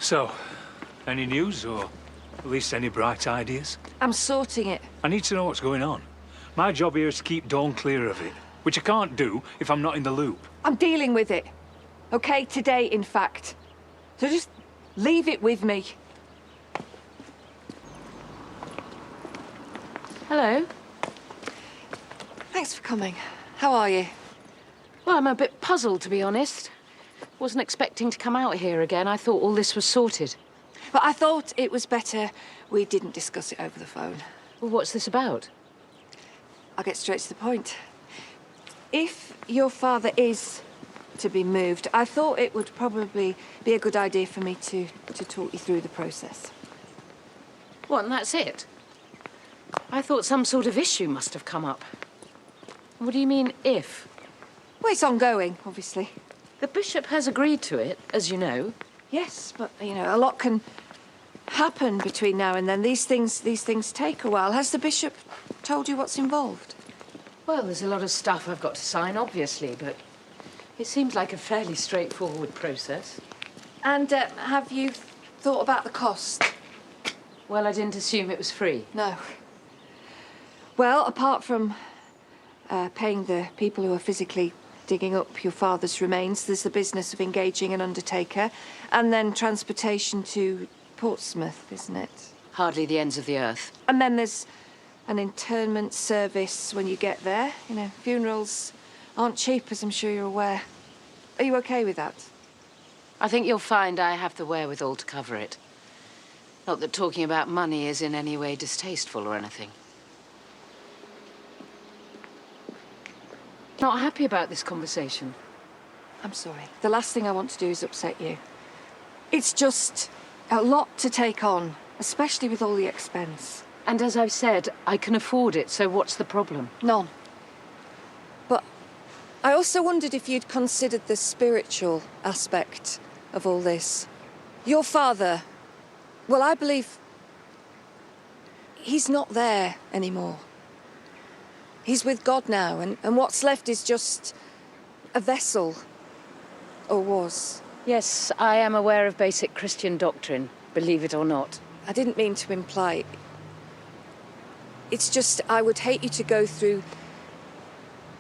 So, any news, or at least any bright ideas? I'm sorting it. I need to know what's going on. My job here is to keep Dawn clear of it, which I can't do if I'm not in the loop. I'm dealing with it. Okay, today, in fact. So just leave it with me. Hello. Thanks for coming. How are you? Well, I'm a bit puzzled, to be honest. Wasn't expecting to come out here again. I thought all this was sorted. But I thought it was better we didn't discuss it over the phone. Well, what's this about? I'll get straight to the point. If your father is to be moved, I thought it would probably be a good idea for me to talk you through the process. What, and that's it? I thought some sort of issue must have come up. What do you mean, if? Well, it's ongoing, obviously. The bishop has agreed to it, as you know. Yes, but, you know, a lot can happen between now and then. These things take a while. Has the bishop told you what's involved? Well, there's a lot of stuff I've got to sign, obviously, but it seems like a fairly straightforward process. And have you thought about the cost? Well, I didn't assume it was free. No. Well, apart from paying the people who are physically digging up your father's remains, there's the business of engaging an undertaker, and then transportation to Portsmouth, isn't it? Hardly the ends of the earth. And then there's an interment service when you get there. You know, funerals aren't cheap, as I'm sure you're aware. Are you okay with that? I think you'll find I have the wherewithal to cover it. Not that talking about money is in any way distasteful or anything. Not happy about this conversation. I'm sorry. The last thing I want to do is upset you. It's just a lot to take on, especially with all the expense. And as I've said, I can afford it, so what's the problem? None. But I also wondered if you'd considered the spiritual aspect of all this. Your father, well, I believe he's not there anymore. He's with God now, and what's left is just a vessel, or was. Yes, I am aware of basic Christian doctrine, believe it or not. I didn't mean to imply. It's just I would hate you to go through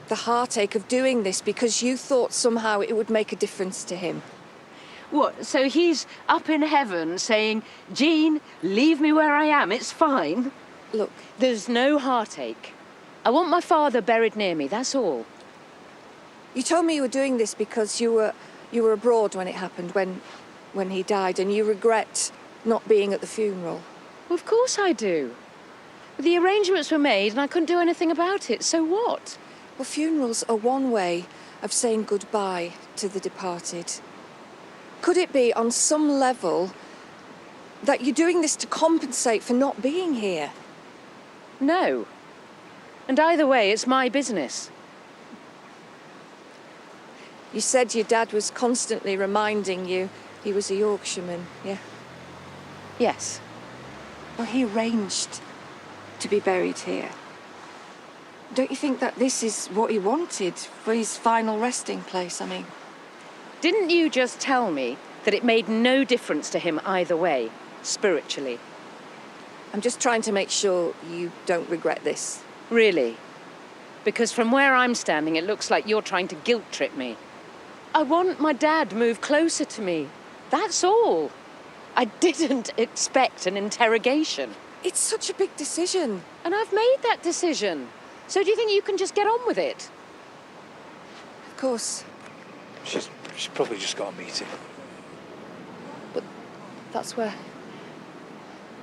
the heartache of doing this because you thought somehow it would make a difference to him. What, so he's up in heaven saying, Jean, leave me where I am, it's fine? Look. There's no heartache. I want my father buried near me, that's all. You told me you were doing this because you were abroad when it happened, when he died, and you regret not being at the funeral. Well, of course I do. The arrangements were made and I couldn't do anything about it, so what? Well, funerals are one way of saying goodbye to the departed. Could it be, on some level, that you're doing this to compensate for not being here? No. And either way, it's my business. You said your dad was constantly reminding you he was a Yorkshireman, yeah? Yes. Well, he arranged to be buried here. Don't you think that this is what he wanted for his final resting place, I mean? Didn't you just tell me that it made no difference to him either way, spiritually? I'm just trying to make sure you don't regret this. Really? Because from where I'm standing, it looks like you're trying to guilt-trip me. I want my dad moved closer to me. That's all. I didn't expect an interrogation. It's such a big decision. And I've made that decision. So do you think you can just get on with it? Of course. She's probably just got a meeting. But that's where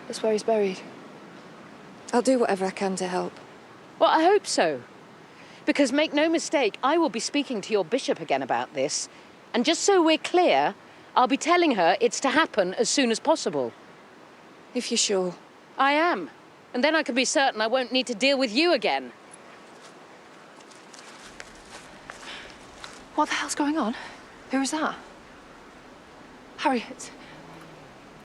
he's buried. I'll do whatever I can to help. Well, I hope so. Because make no mistake, I will be speaking to your bishop again about this. And just so we're clear, I'll be telling her it's to happen as soon as possible. If you're sure. I am. And then I can be certain I won't need to deal with you again. What the hell's going on? Who is that? Harriet.